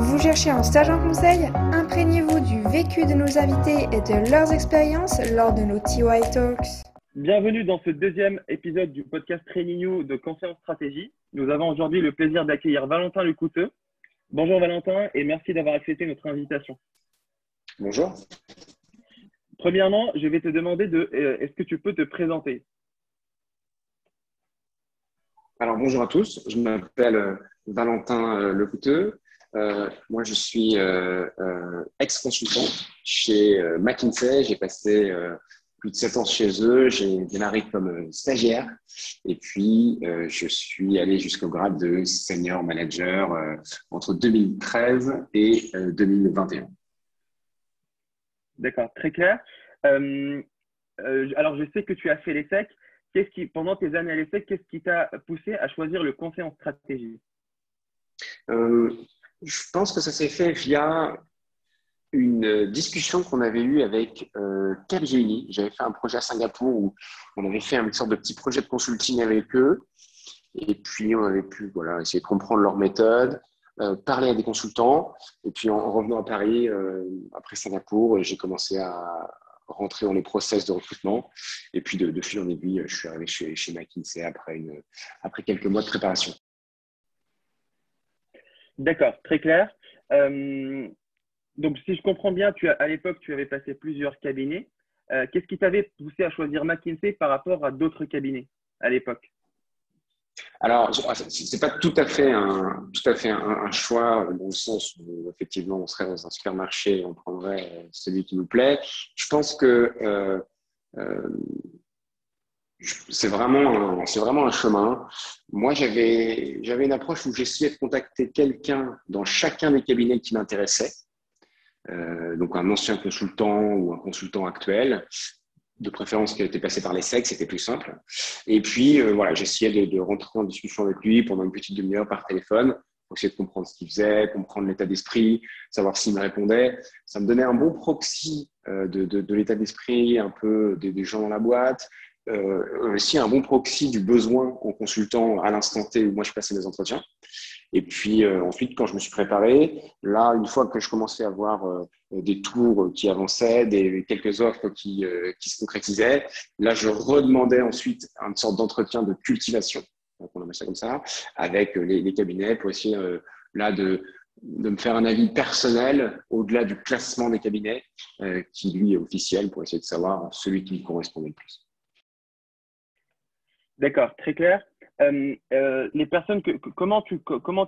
Vous cherchez un stage en conseil? Imprégnez-vous du vécu de nos invités et de leurs expériences lors de nos TY Talks. Bienvenue dans ce deuxième épisode du podcast Training You de Conseil en Stratégie. Nous avons aujourd'hui le plaisir d'accueillir Valentin Lecouteux. Bonjour Valentin et merci d'avoir accepté notre invitation. Bonjour. Premièrement, je vais te demander est-ce que tu peux te présenter? Alors bonjour à tous, je m'appelle Valentin Lecouteux. Moi je suis ex-consultant chez McKinsey. J'ai passé plus de 7 ans chez eux. J'ai démarré comme stagiaire et puis je suis allé jusqu'au grade de senior manager entre 2013 et 2021. D'accord, très clair. Alors je sais que tu as fait l'ESSEC. Pendant tes années à l'ESSEC, qu'est-ce qui t'a poussé à choisir le conseil en stratégie? Je pense que ça s'est fait via une discussion qu'on avait eue avec Capgemini. J'avais fait un projet à Singapour où on avait fait une sorte de petit projet de consulting avec eux. Et puis, on avait pu essayer de comprendre leur méthode, parler à des consultants. Et puis, en revenant à Paris, après Singapour, j'ai commencé à rentrer dans les process de recrutement. Et puis, de fil en aiguille, je suis arrivé chez McKinsey après quelques mois de préparation. D'accord, très clair. Donc, si je comprends bien, à l'époque, tu avais passé plusieurs cabinets. Qu'est-ce qui t'avait poussé à choisir McKinsey par rapport à d'autres cabinets à l'époque? Alors, c'est pas tout à fait un choix dans le sens où effectivement on serait dans un supermarché et on prendrait celui qui nous plaît. Je pense que c'est vraiment un chemin. Moi, j'avais une approche où j'essayais de contacter quelqu'un dans chacun des cabinets qui m'intéressait. Donc un ancien consultant ou un consultant actuel, de préférence qui a été passé par l'ESSEC, c'était plus simple. Et puis, j'essayais de rentrer en discussion avec lui pendant une petite demi-heure par téléphone pour essayer de comprendre ce qu'il faisait, comprendre l'état d'esprit, savoir s'il me répondait. Ça me donnait un bon proxy de l'état d'esprit, un peu des gens dans la boîte, aussi un bon proxy du besoin en consultant à l'instant T où moi je passais mes entretiens. Et puis ensuite, quand je me suis préparé, là, une fois que je commençais à voir des tours qui avançaient, quelques offres qui se concrétisaient, là, je redemandais ensuite une sorte d'entretien de cultivation, donc on appelle ça comme ça, avec les cabinets pour essayer là de me faire un avis personnel au-delà du classement des cabinets qui, lui, est officiel pour essayer de savoir celui qui me correspondait le plus. D'accord, très clair. Les personnes, comment tu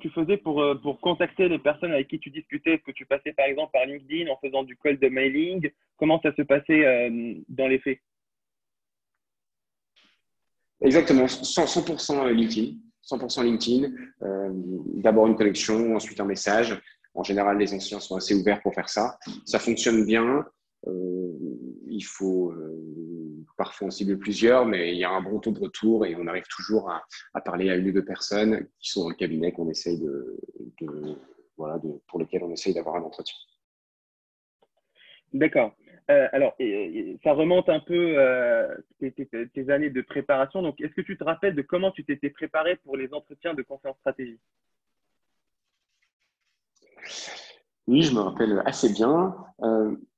faisais pour contacter les personnes avec qui tu discutais? Est-ce que tu passais par exemple par LinkedIn en faisant du cold mailing? Comment ça se passait dans les faits? Exactement, 100% LinkedIn. 100% LinkedIn. D'abord une connexion, ensuite un message. En général, les anciens sont assez ouverts pour faire ça. Ça fonctionne bien. Il faut parfois en cibler plusieurs, mais il y a un bon taux de retour et on arrive toujours à parler à une ou deux personnes qui sont dans le cabinet qu'on essaye pour lesquelles on essaye d'avoir un entretien. D'accord. Alors, ça remonte un peu tes années de préparation. Donc, est-ce que tu te rappelles de comment tu t'étais préparé pour les entretiens de conseil en stratégie? Oui, je me rappelle assez bien.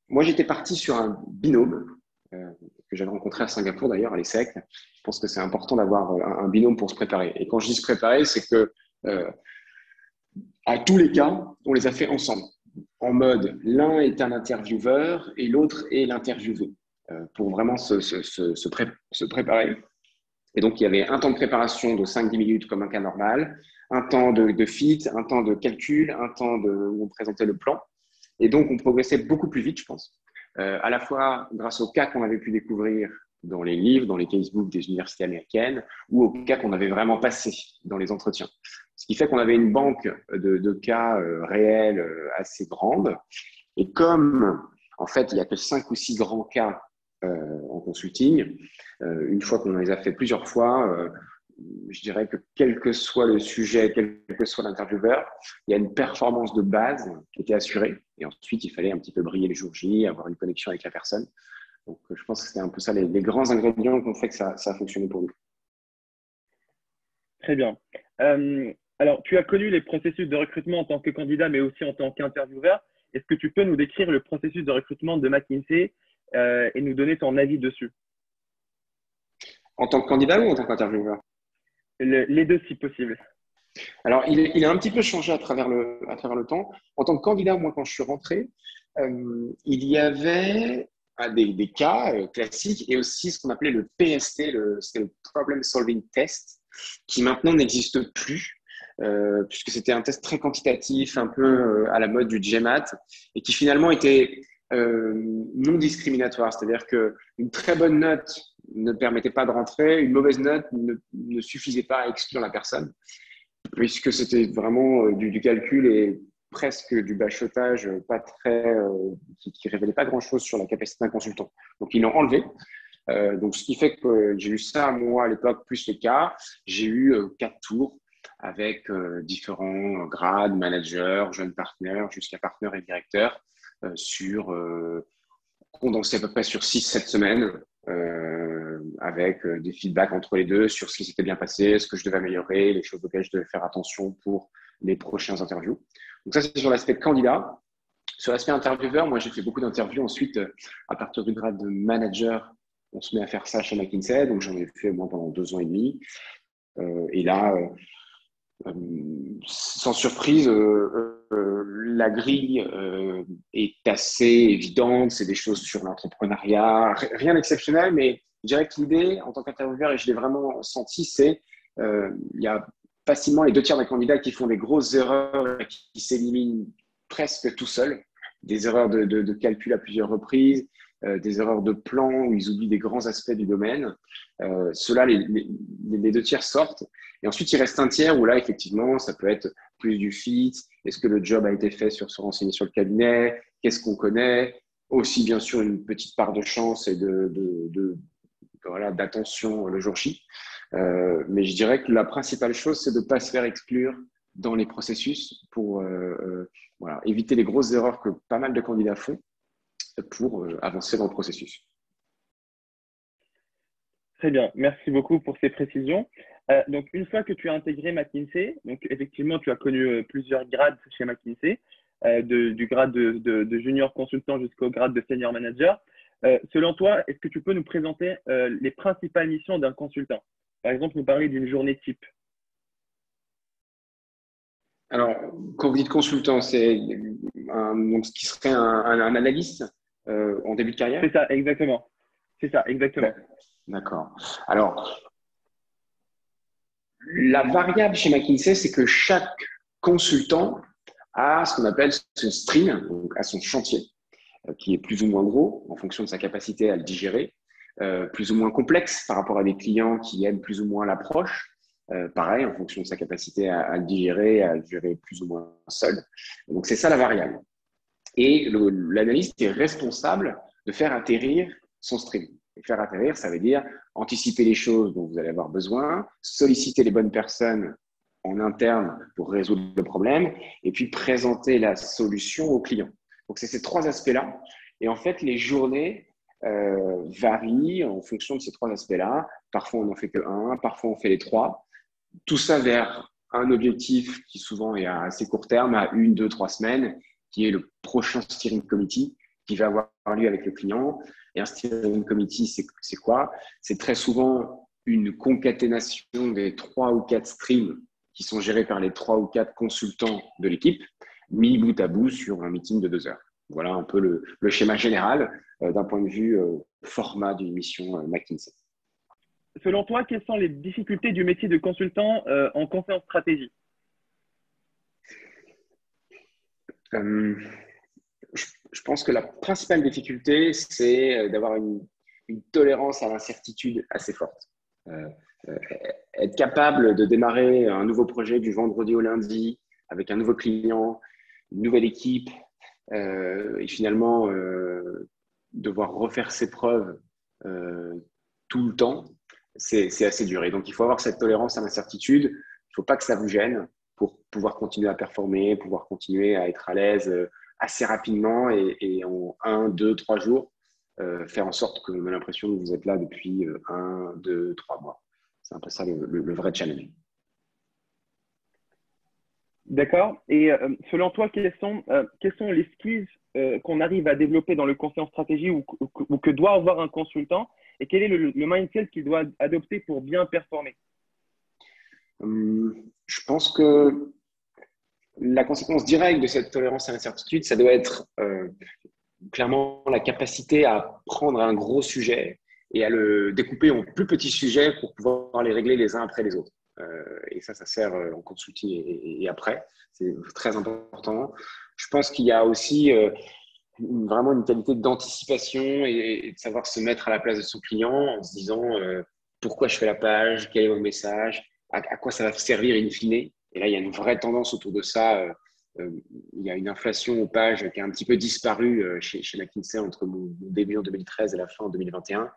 Moi, j'étais parti sur un binôme que j'avais rencontré à Singapour d'ailleurs à l'ESSEC. Je pense que c'est important d'avoir un binôme pour se préparer. Et quand je dis se préparer, c'est que à tous les cas, on les a fait ensemble. En mode, l'un est un intervieweur et l'autre est l'interviewé pour vraiment se préparer. Et donc, il y avait un temps de préparation de 5-10 minutes comme un cas normal, un temps de fit, un temps de calcul, un temps où on présentait le plan. Et donc, on progressait beaucoup plus vite, je pense, à la fois grâce aux cas qu'on avait pu découvrir dans les livres, dans les casebooks des universités américaines, ou aux cas qu'on avait vraiment passés dans les entretiens. Ce qui fait qu'on avait une banque de cas réels assez grande. Et comme, en fait, il n'y a que 5 ou 6 grands cas en consulting, une fois qu'on les a fait plusieurs fois, je dirais que quel que soit le sujet, quel que soit l'intervieweur, il y a une performance de base qui était assurée. Et ensuite, il fallait un petit peu briller les jours J, avoir une connexion avec la personne. Donc, je pense que c'était un peu ça les grands ingrédients qui ont fait que ça a fonctionné pour nous. Très bien. Alors, tu as connu les processus de recrutement en tant que candidat, mais aussi en tant qu'intervieweur. Est-ce que tu peux nous décrire le processus de recrutement de McKinsey et nous donner ton avis dessus? En tant que candidat ou en tant qu'intervieweur? Les deux, si possible. Alors, il a un petit peu changé à travers le temps. En tant que candidat, moi, quand je suis rentré, il y avait des cas classiques et aussi ce qu'on appelait le PST, c'était le Problem Solving Test, qui maintenant n'existe plus, puisque c'était un test très quantitatif, un peu à la mode du GMAT, et qui finalement était non discriminatoire. C'est-à-dire qu'une très bonne note ne permettait pas de rentrer, une mauvaise note ne suffisait pas à exclure la personne, puisque c'était vraiment du calcul et presque du bachotage, pas très, qui révélait pas grand-chose sur la capacité d'un consultant. Donc, ils l'ont enlevé. Donc, ce qui fait que j'ai eu ça, moi, à l'époque, plus les cas. J'ai eu 4 tours avec différents grades, managers, jeunes partenaires, jusqu'à partenaires et directeurs, condensé à peu près sur 6-7 semaines, avec des feedbacks entre les deux sur ce qui s'était bien passé, ce que je devais améliorer, les choses auxquelles je devais faire attention pour les prochains interviews. Donc ça, c'est sur l'aspect candidat. Sur l'aspect intervieweur, moi, j'ai fait beaucoup d'interviews. Ensuite, à partir du grade de manager, on se met à faire ça chez McKinsey. Donc, j'en ai fait moi pendant 2 ans et demi. Et là, sans surprise, la grille est assez évidente. C'est des choses sur l'entrepreneuriat, rien d'exceptionnel, mais je dirais que l'idée, en tant qu'intervieweur, et je l'ai vraiment senti, c'est il y a facilement les 2 tiers des candidats qui font des grosses erreurs et qui s'éliminent presque tout seuls. Des erreurs de calcul à plusieurs reprises, des erreurs de plan où ils oublient des grands aspects du domaine. Ceux-là, les 2 tiers sortent. Et ensuite, il reste un tiers où là, effectivement, ça peut être plus du fit. Est-ce que le job a été fait sur se renseigner sur le cabinet? Qu'est-ce qu'on connaît? Aussi, bien sûr, une petite part de chance et voilà, d'attention le jour J. Mais je dirais que la principale chose, c'est de ne pas se faire exclure dans les processus pour voilà, éviter les grosses erreurs que pas mal de candidats font pour avancer dans le processus. Très bien, merci beaucoup pour ces précisions. Donc, une fois que tu as intégré McKinsey, donc effectivement, tu as connu plusieurs grades chez McKinsey, du grade de junior consultant jusqu'au grade de senior manager. Selon toi, est-ce que tu peux nous présenter les principales missions d'un consultant? Par exemple, nous parler d'une journée type. Alors, quand vous dites consultant, c'est donc, ce qui serait un analyste en début de carrière? C'est ça, exactement. C'est ça, exactement. D'accord. Alors, la variable chez McKinsey, c'est que chaque consultant a ce qu'on appelle son stream, donc à son chantier, qui est plus ou moins gros en fonction de sa capacité à le digérer, plus ou moins complexe par rapport à des clients qui aiment plus ou moins l'approche, pareil en fonction de sa capacité à le digérer, à le gérer plus ou moins seul. Donc, c'est ça la variable. Et l'analyste est responsable de faire atterrir son stream. Et faire atterrir, ça veut dire anticiper les choses dont vous allez avoir besoin, solliciter les bonnes personnes en interne pour résoudre le problème, et puis présenter la solution au client. Donc, c'est ces 3 aspects-là. Et en fait, les journées varient en fonction de ces 3 aspects-là. Parfois, on n'en fait que 1, parfois, on fait les 3. Tout ça vers un objectif qui souvent est à assez court terme, à 1, 2, 3 semaines, qui est le prochain steering committee qui va avoir lieu avec le client. Et un steering committee, c'est quoi? C'est très souvent une concaténation des 3 ou 4 streams qui sont gérés par les 3 ou 4 consultants de l'équipe, mis bout à bout sur un meeting de 2 heures. Voilà un peu le schéma général d'un point de vue format d'une mission McKinsey. Selon toi, quelles sont les difficultés du métier de consultant en conseil en stratégie? Je pense que la principale difficulté, c'est d'avoir une tolérance à l'incertitude assez forte. Être capable de démarrer un nouveau projet du vendredi au lundi avec un nouveau client, une nouvelle équipe, et finalement devoir refaire ses preuves tout le temps, c'est assez dur. Et donc, il faut avoir cette tolérance à l'incertitude. Il ne faut pas que ça vous gêne pour pouvoir continuer à performer, pouvoir continuer à être à l'aise assez rapidement et en 1, 2, 3 jours, faire en sorte qu'on ait l'impression que vous êtes là depuis 1, 2, 3 mois. C'est un peu ça le vrai challenge. D'accord. Et selon toi, quels sont les skills qu'on arrive à développer dans le conseil en stratégie ou que doit avoir un consultant et quel est le mindset qu'il doit adopter pour bien performer? Je pense que la conséquence directe de cette tolérance à l'incertitude, ça doit être clairement la capacité à prendre un gros sujet et à le découper en plus petits sujets pour pouvoir les régler les uns après les autres. Et ça sert en consulting et après. C'est très important. Je pense qu'il y a aussi vraiment une qualité d'anticipation et de savoir se mettre à la place de son client en se disant pourquoi je fais la page, quel est mon message, à quoi ça va servir in fine. Et là, il y a une vraie tendance autour de ça. Il y a une inflation aux pages qui a un petit peu disparu chez McKinsey entre mon début en 2013 et la fin en 2021.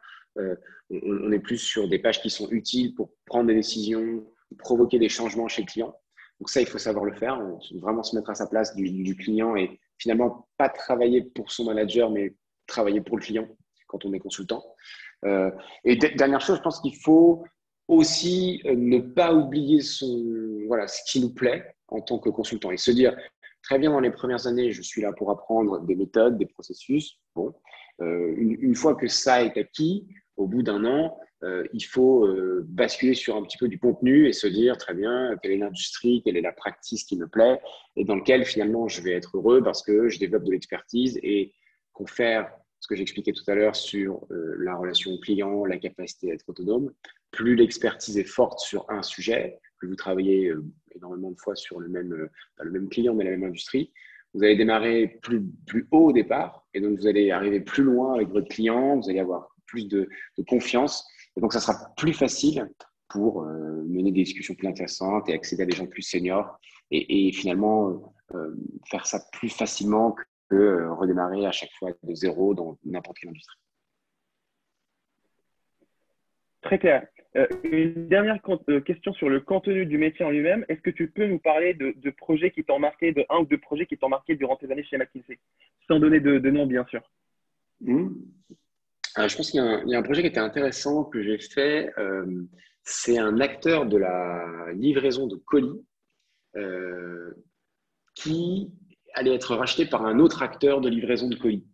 On est plus sur des pages qui sont utiles pour prendre des décisions, provoquer des changements chez le client. Donc ça, il faut savoir le faire, vraiment se mettre à sa place du client et finalement pas travailler pour son manager, mais travailler pour le client quand on est consultant. Et dernière chose, je pense qu'il faut aussi ne pas oublier ce qui nous plaît en tant que consultant et se dire, très bien, dans les premières années, je suis là pour apprendre des méthodes, des processus. Bon, une fois que ça est acquis, au bout d'un an, il faut basculer sur un petit peu du contenu et se dire, très bien, quelle est l'industrie, quelle est la practice qui me plaît et dans lequel finalement je vais être heureux parce que je développe de l'expertise et confère ce que j'expliquais tout à l'heure sur la relation client, la capacité à être autonome. Plus l'expertise est forte sur un sujet, plus vous travaillez énormément de fois sur pas le même client, mais la même industrie, vous allez démarrer plus haut au départ et donc vous allez arriver plus loin avec votre client, vous allez avoir plus de confiance et donc ça sera plus facile pour mener des discussions plus intéressantes et accéder à des gens plus seniors et finalement faire ça plus facilement que redémarrer à chaque fois de zéro dans n'importe quelle industrie. Très clair. Une dernière question sur le contenu du métier en lui-même. Est-ce que tu peux nous parler de projets qui t'ont marqué, de un ou deux projets qui t'ont marqué durant tes années chez McKinsey, sans donner de nom, bien sûr. Je pense qu'il y a un projet qui était intéressant que j'ai fait. C'est un acteur de la livraison de colis qui allait être racheté par un autre acteur de livraison de colis.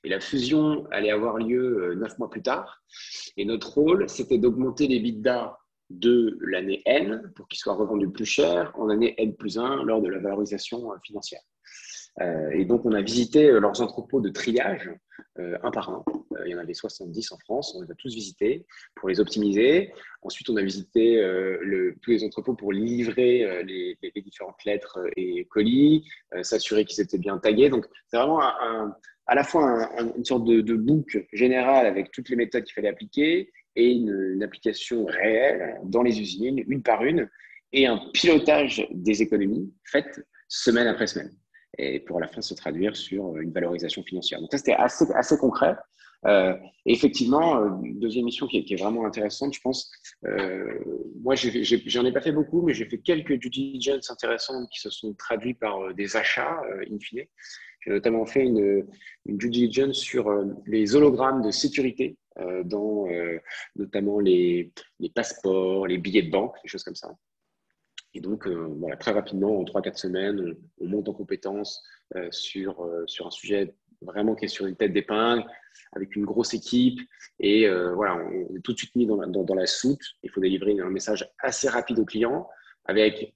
Et la fusion allait avoir lieu 9 mois plus tard. Et notre rôle, c'était d'augmenter les EBITDA de l'année N pour qu'ils soient revendus plus cher en année N+1 lors de la valorisation financière. Et donc, on a visité leurs entrepôts de triage un par un. Il y en avait 70 en France. On les a tous visités pour les optimiser. Ensuite, on a visité tous les entrepôts pour livrer les différentes lettres et colis, s'assurer qu'ils étaient bien tagués. Donc, c'est vraiment à la fois une sorte de book général avec toutes les méthodes qu'il fallait appliquer et une application réelle dans les usines, une par une, et un pilotage des économies faites semaine après semaine. Et pour à la fin se traduire sur une valorisation financière. Donc ça, c'était assez concret. Et effectivement, deuxième mission qui est vraiment intéressante, je pense. Moi, j'en ai pas fait beaucoup, mais j'ai fait quelques due diligence intéressantes qui se sont traduits par des achats, in fine. J'ai notamment fait une due diligence sur les hologrammes de sécurité dans notamment les passeports, les billets de banque, des choses comme ça. Et donc, voilà, très rapidement, en 3-4 semaines, on monte en compétence sur un sujet vraiment qui est sur une tête d'épingle, avec une grosse équipe. Et voilà, on est tout de suite mis dans la soute. Il faut délivrer un message assez rapide au client, avec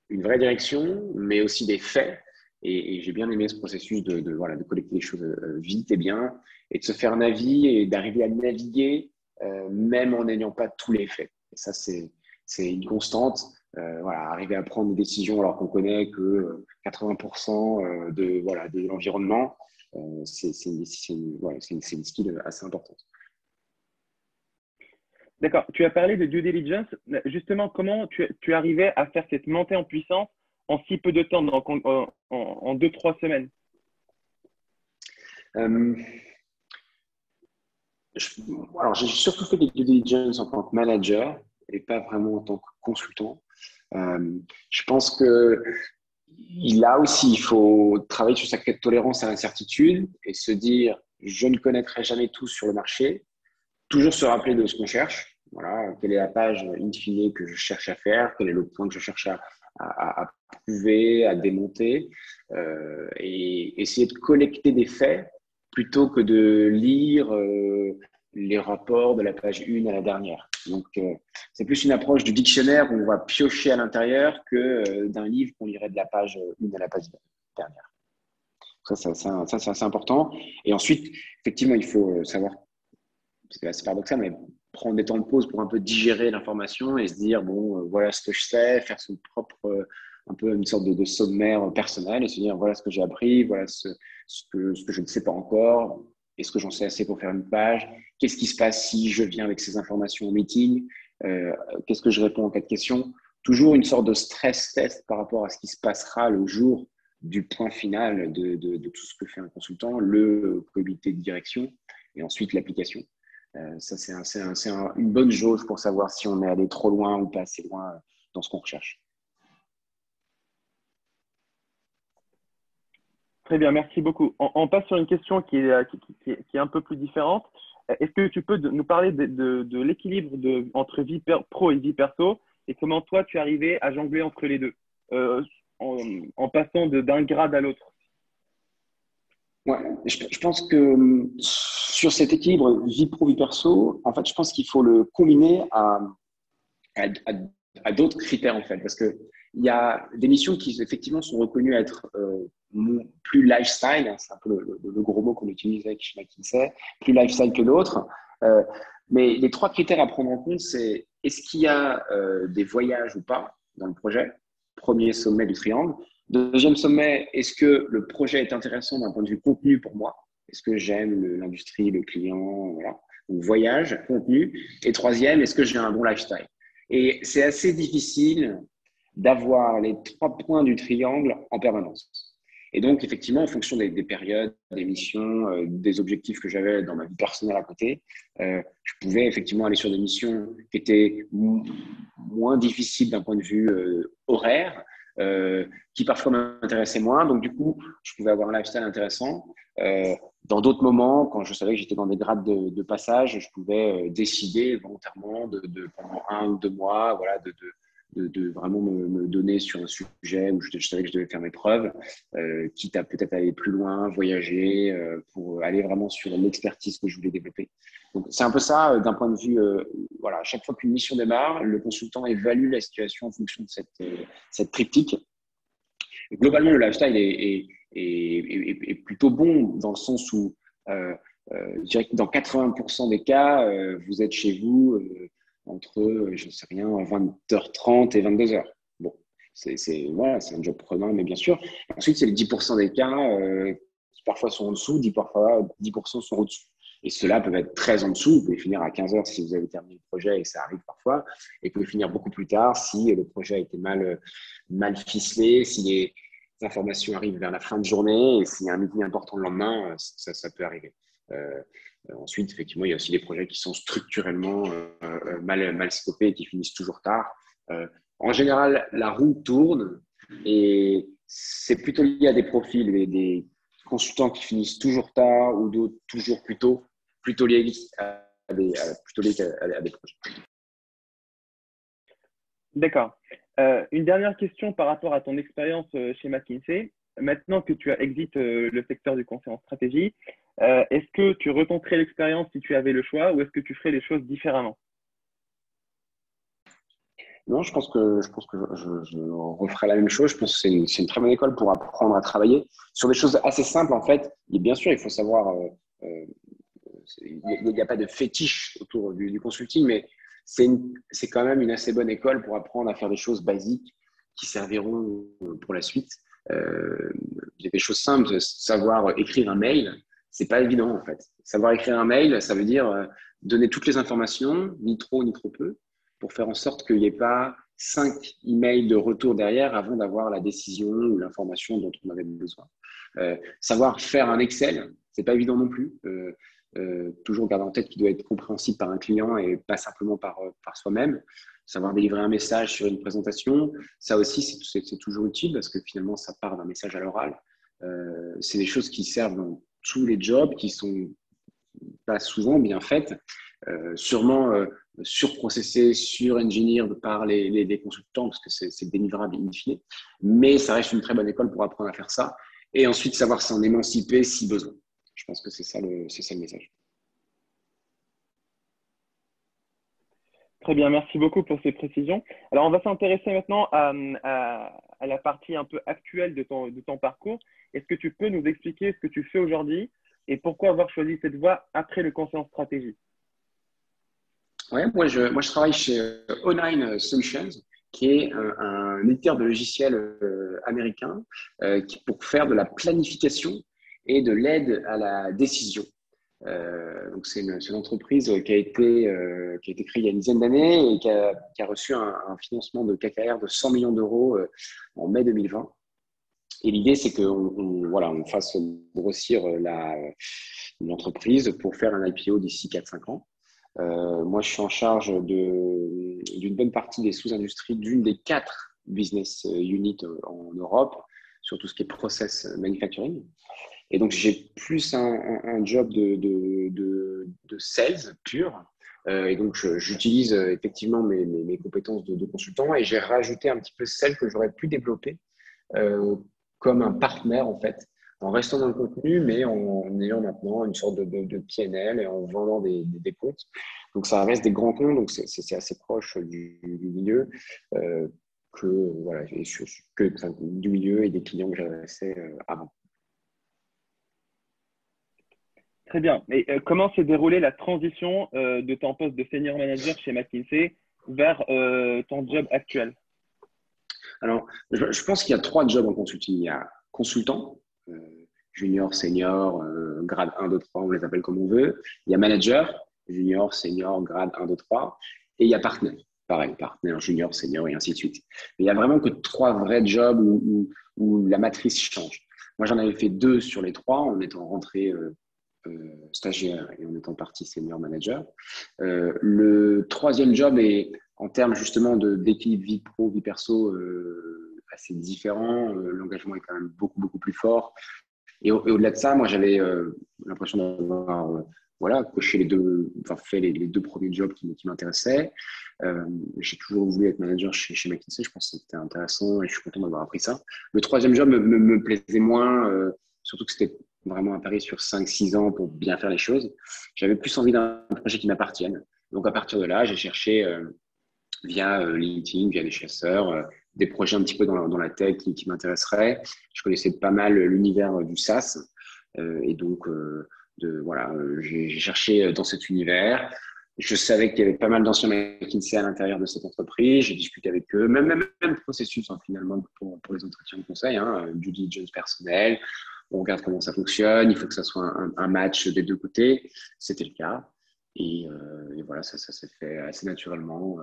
une vraie direction, mais aussi des faits. Et j'ai bien aimé ce processus de collecter les choses vite et bien, et de se faire un avis et d'arriver à naviguer, même en n'ayant pas tous les faits. Et ça, c'est une constante. Arriver à prendre des décisions alors qu'on connaît que 80% de l'environnement, c'est une skill assez importante. D'accord. Tu as parlé de due diligence. Justement, comment tu arrivais à faire cette montée en puissance en si peu de temps, donc en 2-3 semaines? J'ai surtout fait des due diligence en tant que manager et pas vraiment en tant que consultant. Je pense que là aussi, il faut travailler sur sa tolérance à l'incertitude et se dire, je ne connaîtrai jamais tout sur le marché. Toujours se rappeler de ce qu'on cherche. Voilà, quelle est la page in fine que je cherche à faire, quel est le point que je cherche à prouver, à démonter, et essayer de collecter des faits plutôt que de lire les rapports de la page 1 à la dernière. Donc, c'est plus une approche du dictionnaire où on va piocher à l'intérieur que d'un livre qu'on lirait de la page 1 à la page dernière. Ça, c'est assez important. Et ensuite, effectivement, il faut savoir, c'est paradoxal, mais prendre des temps de pause pour un peu digérer l'information et se dire, bon, voilà ce que je sais, faire son propre, un peu une sorte de sommaire personnel et se dire, voilà ce que j'ai appris, voilà ce que je ne sais pas encore, est-ce que j'en sais assez pour faire une page, qu'est-ce qui se passe si je viens avec ces informations au meeting, qu'est-ce que je réponds en cas de question. Toujours une sorte de stress test par rapport à ce qui se passera le jour du point final de tout ce que fait un consultant, le comité de direction et ensuite l'application. Ça, c'est une bonne jauge pour savoir si on est allé trop loin ou pas assez loin dans ce qu'on recherche. Très bien, merci beaucoup. On passe sur une question qui est un peu plus différente. Est-ce que tu peux nous parler de l'équilibre entre vie pro et vie perso et comment toi tu es arrivé à jongler entre les deux en passant d'un grade à l'autre? Ouais, je pense que sur cet équilibre vie pro, vie perso, en fait, je pense qu'il faut le combiner à d'autres critères, en fait, parce que il y a des missions qui, effectivement, sont reconnues être plus lifestyle, hein, c'est un peu le gros mot qu'on utilise avec chez McKinsey, plus lifestyle que d'autres. Mais les trois critères à prendre en compte, c'est est-ce qu'il y a des voyages ou pas dans le projet? Premier sommet du triangle. Deuxième sommet, est-ce que le projet est intéressant d'un point de vue contenu pour moi? Est-ce que j'aime l'industrie, le client? Voilà. Donc, voyage, contenu. Et troisième, est-ce que j'ai un bon lifestyle? Et c'est assez difficile d'avoir les trois points du triangle en permanence. Et donc, effectivement, en fonction des périodes, des missions, des objectifs que j'avais dans ma vie personnelle à côté, je pouvais effectivement aller sur des missions qui étaient moins difficiles d'un point de vue horaire, qui parfois m'intéressaient moins. Donc, du coup, je pouvais avoir un lifestyle intéressant. Dans d'autres moments, quand je savais que j'étais dans des grades de passage, je pouvais décider volontairement pendant 1 ou 2 mois, voilà, de vraiment me donner sur un sujet où je savais que je devais faire mes preuves, quitte à peut-être aller plus loin, voyager, pour aller vraiment sur l'expertise que je voulais développer. Donc, c'est un peu ça d'un point de vue, voilà, à chaque fois qu'une mission démarre, le consultant évalue la situation en fonction de cette triptyque. Et globalement, le lifestyle est plutôt bon dans le sens où je dirais que dans 80% des cas, vous êtes chez vous entre, je ne sais rien, 20h30 et 22h. Bon, voilà, c'est un job prenant, mais bien sûr. Ensuite, c'est les 10% des cas qui parfois sont en dessous, parfois 10% sont au-dessus. Et ceux-là peuvent être très en dessous. Vous pouvez finir à 15h si vous avez terminé le projet, et ça arrive parfois. Et vous pouvez finir beaucoup plus tard si le projet a été mal ficelé, si les informations arrivent vers la fin de journée et s'il y a un meeting important le lendemain, ça peut arriver. Ensuite, effectivement, il y a aussi des projets qui sont structurellement mal scopés et qui finissent toujours tard. En général, la roue tourne et c'est plutôt lié à des profils, des consultants qui finissent toujours tard ou d'autres toujours plus tôt, plutôt lié à des projets. D'accord. Une dernière question par rapport à ton expérience chez McKinsey. Maintenant que tu as exit le secteur du conseil en stratégie, est-ce que tu retenterais l'expérience si tu avais le choix ou est-ce que tu ferais les choses différemment? Non, je pense que je referai la même chose. Je pense que c'est une très bonne école pour apprendre à travailler sur des choses assez simples, en fait. Et bien sûr, il faut savoir, il n'y a pas de fétiche autour du consulting, mais c'est quand même une assez bonne école pour apprendre à faire des choses basiques qui serviront pour la suite. Il y a des choses simples, savoir écrire un mail, c'est pas évident en fait. Savoir écrire un mail, ça veut dire donner toutes les informations, ni trop ni trop peu, pour faire en sorte qu'il n'y ait pas 5 emails de retour derrière avant d'avoir la décision ou l'information dont on avait besoin. Savoir faire un Excel, c'est pas évident non plus. Toujours garder en tête qu'il doit être compréhensible par un client et pas simplement par soi-même. Savoir délivrer un message sur une présentation, ça aussi, c'est toujours utile parce que finalement, ça part d'un message à l'oral. C'est des choses qui servent dans tous les jobs, qui sont pas souvent bien faites. sûrement surprocessé, sur-engineered par les consultants, parce que c'est délivrable in fine, mais ça reste une très bonne école pour apprendre à faire ça, et ensuite savoir s'en émanciper si besoin. Je pense que c'est ça le message. Très bien, merci beaucoup pour ces précisions. Alors, on va s'intéresser maintenant à la partie un peu actuelle de ton parcours. Est-ce que tu peux nous expliquer ce que tu fais aujourd'hui et pourquoi avoir choisi cette voie après le conseil en stratégie? Ouais, moi, je travaille chez O9 Solutions, qui est un éditeur de logiciels américain pour faire de la planification et de l'aide à la décision. Donc c'est une entreprise qui a été créée il y a une dizaine d'années et qui a reçu un financement de KKR de 100 millions d'euros en mai 2020. Et l'idée, c'est on fasse grossir l'entreprise pour faire un IPO d'ici 4-5 ans. Moi, je suis en charge d'une bonne partie des sous-industries d'une des 4 business units en Europe, sur tout ce qui est process manufacturing. Et donc, j'ai plus un job de sales pur. Et donc, j'utilise effectivement mes compétences de consultant et j'ai rajouté un petit peu celles que j'aurais pu développer comme un partenaire, en fait, en restant dans le contenu, mais en ayant maintenant une sorte de PNL et en vendant des comptes. Donc, ça reste des grands comptes, donc c'est assez proche du milieu du milieu et des clients que j'adressais avant. Très bien. Et comment s'est déroulée la transition de ton poste de senior manager chez McKinsey vers ton job actuel? Alors, je pense qu'il y a 3 jobs en consulting. Il y a consultant, junior, senior, grade 1, 2, 3, on les appelle comme on veut. Il y a manager, junior, senior, grade 1, 2, 3. Et il y a partenaire. Pareil, partenaire, junior, senior et ainsi de suite. Mais il n'y a vraiment que 3 vrais jobs où la matrice change. Moi, j'en avais fait 2 sur les 3 en étant rentré stagiaire et en étant parti senior manager. Le troisième job est en termes justement d'équilibre vie pro, vie perso assez différent. L'engagement est quand même beaucoup, beaucoup plus fort. Et au-delà de ça, moi, j'avais l'impression d'avoir coché fait les 2 premiers jobs qui m'intéressaient. J'ai toujours voulu être manager chez McKinsey. Je pense que c'était intéressant et je suis content d'avoir appris ça. Le troisième job me plaisait moins, surtout que c'était vraiment un pari sur 5-6 ans pour bien faire les choses. J'avais plus envie d'un projet qui m'appartienne. Donc, à partir de là, j'ai cherché via LinkedIn, via des chasseurs, des projets un petit peu dans la tech qui m'intéresseraient. Je connaissais pas mal l'univers du SaaS. Et donc, j'ai cherché dans cet univers. Je savais qu'il y avait pas mal d'anciens McKinsey à l'intérieur de cette entreprise. J'ai discuté avec eux, même processus finalement pour les entretiens de conseil, due diligence personnel. On regarde comment ça fonctionne. Il faut que ça soit un match des 2 côtés. C'était le cas. Et voilà, ça s'est fait assez naturellement.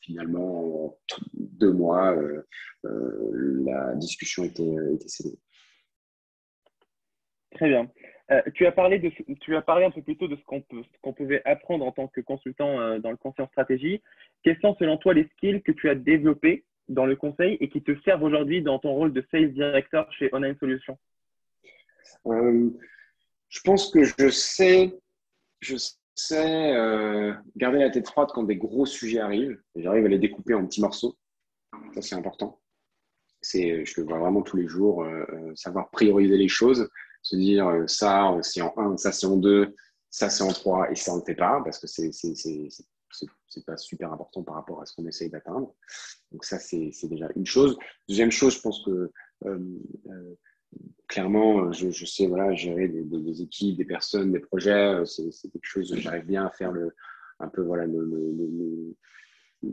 Finalement, en 2 mois, la discussion était scellée. Très bien. Tu as parlé un peu plus tôt de ce qu'on pouvait apprendre en tant que consultant dans le conseil en stratégie. Quels sont selon toi les skills que tu as développés dans le conseil et qui te servent aujourd'hui dans ton rôle de sales director chez Online Solutions? Je pense que je sais garder la tête froide quand des gros sujets arrivent. J'arrive à les découper en petits morceaux. Ça, c'est important. Je le vois vraiment tous les jours, savoir prioriser les choses, se dire ça, c'est en 1, ça, c'est en 2, ça, c'est en 3 et ça, on ne le fait pas parce que c'est pas super important par rapport à ce qu'on essaye d'atteindre. Donc ça, c'est déjà une chose. Deuxième chose, je pense que clairement, je sais gérer des équipes, des personnes, des projets. C'est quelque chose que j'arrive bien à faire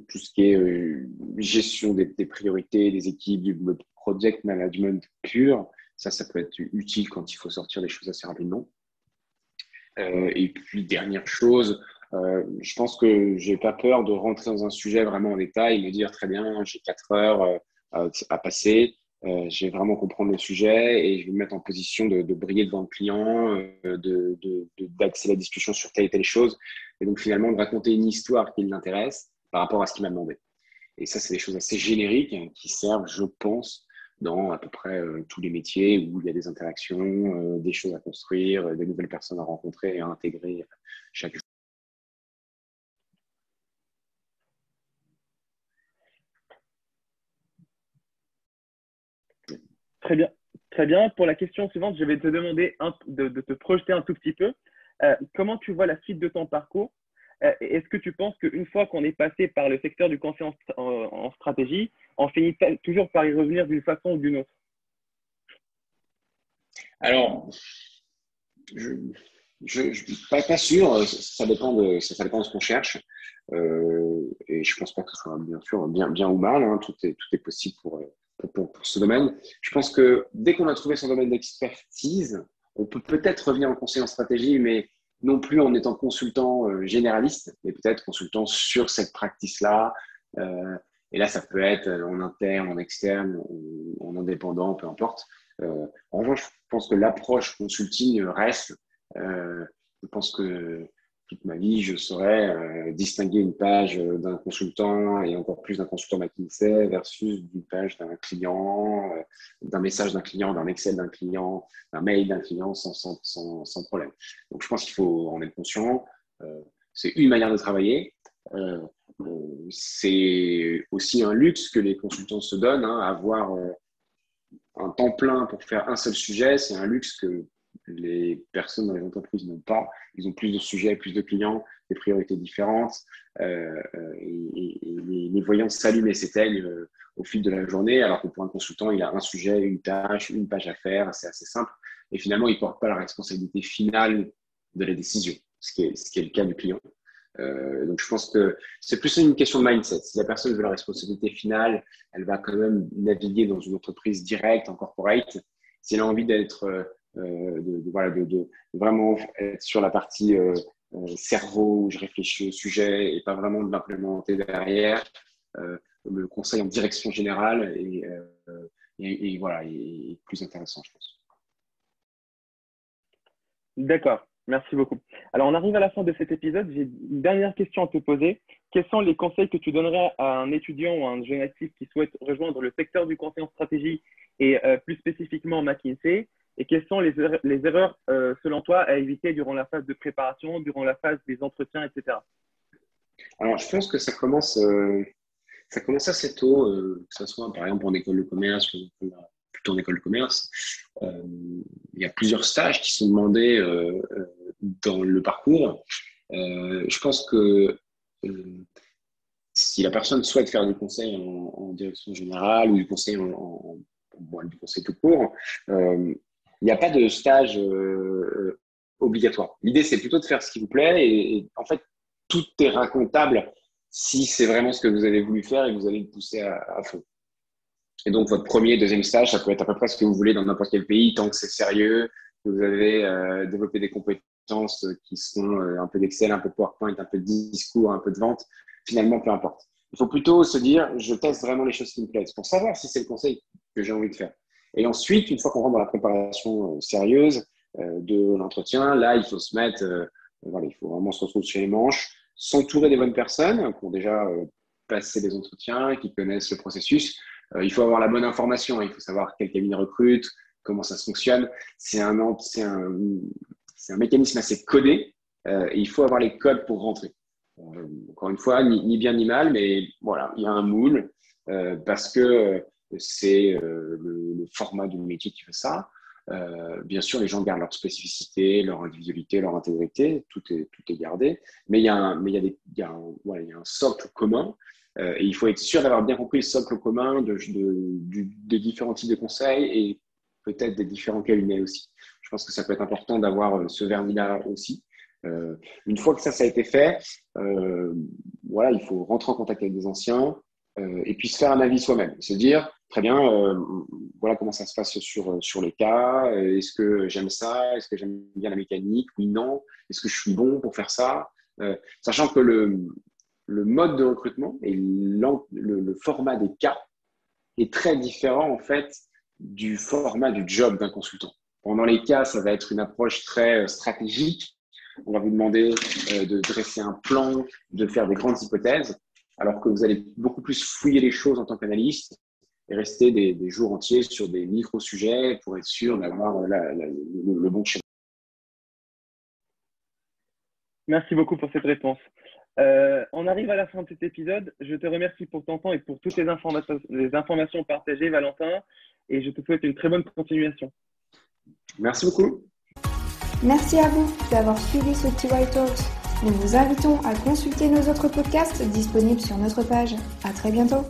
tout ce qui est gestion des priorités, des équipes, du project management pur. Ça peut être utile quand il faut sortir des choses assez rapidement. Et puis, dernière chose, je pense que j'ai pas peur de rentrer dans un sujet vraiment en détail, me dire très bien, j'ai 4 heures à passer. Je vais vraiment comprendre le sujet et je vais me mettre en position de briller devant le client, d'axer la discussion sur telle et telle chose. Et donc, finalement, de raconter une histoire qui l'intéresse par rapport à ce qu'il m'a demandé. Et ça, c'est des choses assez génériques qui servent, je pense, dans à peu près tous les métiers où il y a des interactions, des choses à construire, des nouvelles personnes à rencontrer et à intégrer chaque jour. Très bien. Très bien. Pour la question suivante, je vais te demander de te projeter un tout petit peu. Comment tu vois la suite de ton parcours? Est-ce que tu penses qu'une fois qu'on est passé par le secteur du conseil en stratégie, on finit toujours par y revenir d'une façon ou d'une autre? Alors, je, pas sûr, ça dépend de ce qu'on cherche. Et je pense pas que ce soit bien sûr bien ou mal, hein, tout est possible pour ce domaine. Je pense que dès qu'on a trouvé son domaine d'expertise, on peut peut-être revenir en conseil en stratégie, mais non plus en étant consultant généraliste, mais peut-être consultant sur cette practice-là. Euh, et là, ça peut être en interne, en externe, en indépendant, peu importe. En revanche, je pense que l'approche consulting reste. Je pense que toute ma vie, je saurais distinguer une page d'un consultant et encore plus d'un consultant McKinsey versus d'une page d'un client, d'un message d'un client, d'un Excel d'un client, d'un mail d'un client sans problème. Donc, je pense qu'il faut en être conscient. C'est une manière de travailler. Euh, c'est aussi un luxe que les consultants se donnent, hein, avoir un temps plein pour faire un seul sujet, c'est un luxe que les personnes dans les entreprises n'ont pas. Ils ont plus de sujets, plus de clients, des priorités différentes. Et les voyants s'allument et s'éteignent au fil de la journée, alors que pour un consultant, il a un sujet, une tâche, une page à faire, c'est assez simple. Et finalement, il ne porte pas la responsabilité finale de la décision, ce qui est le cas du client. Donc, je pense que c'est plus une question de mindset. Si la personne veut la responsabilité finale, elle va quand même naviguer dans une entreprise directe, en corporate. Si elle a envie d'être, de vraiment être sur la partie cerveau, où je réfléchis au sujet et pas vraiment de l'implémenter derrière, le conseil en direction générale voilà, est plus intéressant, je pense. D'accord, merci beaucoup. Alors, on arrive à la fin de cet épisode. J'ai une dernière question à te poser. Quels sont les conseils que tu donnerais à un étudiant ou à un jeune actif qui souhaite rejoindre le secteur du conseil en stratégie et plus spécifiquement McKinsey? Et quelles sont les erreurs, selon toi, à éviter durant la phase de préparation, durant la phase des entretiens, etc. Alors, je pense que ça commence assez tôt, que ce soit par exemple en école de commerce ou plutôt en école de commerce. Euh, il y a plusieurs stages qui sont demandés dans le parcours. Je pense que si la personne souhaite faire du conseil en direction générale ou du conseil du conseil tout court, il n'y a pas de stage obligatoire. L'idée, c'est plutôt de faire ce qui vous plaît et en fait, tout est racontable si c'est vraiment ce que vous avez voulu faire et que vous allez le pousser à fond. Et donc, votre premier, deuxième stage, ça peut être à peu près ce que vous voulez dans n'importe quel pays, tant que c'est sérieux, que vous avez développé des compétences qui sont un peu d'Excel, un peu de PowerPoint, un peu de discours, un peu de vente. Finalement, peu importe. Il faut plutôt se dire, je teste vraiment les choses qui me plaisent pour savoir si c'est le conseil que j'ai envie de faire. Et ensuite, une fois qu'on rentre dans la préparation sérieuse de l'entretien, là, il faut se mettre, voilà, il faut vraiment se retrouver sur les manches, s'entourer des bonnes personnes qui ont déjà passé des entretiens, qui connaissent le processus. Il faut avoir la bonne information, il faut savoir quel cabinet recrute, comment ça se fonctionne. C'est un mécanisme assez codé et il faut avoir les codes pour rentrer. Encore une fois, ni bien ni mal, mais voilà, il y a un moule parce que c'est le format du métier qui fait ça. Bien sûr, les gens gardent leur spécificité, leur individualité, leur intégrité, tout est gardé, mais il y a un socle commun et il faut être sûr d'avoir bien compris le socle commun des différents types de conseils et peut-être des différents cabinets aussi. Je pense que ça peut être important d'avoir ce vernis-là aussi. Une fois que ça a été fait, voilà, il faut rentrer en contact avec des anciens et puis se faire un avis soi-même. Se dire, très bien, voilà comment ça se passe sur les cas. Est-ce que j'aime ça? Est-ce que j'aime bien la mécanique? Oui, non. Est-ce que je suis bon pour faire ça? Sachant que le mode de recrutement et le format des cas est très différent en fait du format du job d'un consultant. Pendant les cas, ça va être une approche très stratégique. On va vous demander de dresser un plan, de faire des grandes hypothèses, alors que vous allez beaucoup plus fouiller les choses en tant qu'analyste et rester des jours entiers sur des micro-sujets pour être sûr d'avoir le bon schéma. Merci beaucoup pour cette réponse. On arrive à la fin de cet épisode. Je te remercie pour ton temps et pour toutes les informations partagées, Valentin, et je te souhaite une très bonne continuation. Merci beaucoup. Merci à vous d'avoir suivi ce TY Talks. Nous vous invitons à consulter nos autres podcasts disponibles sur notre page. À très bientôt.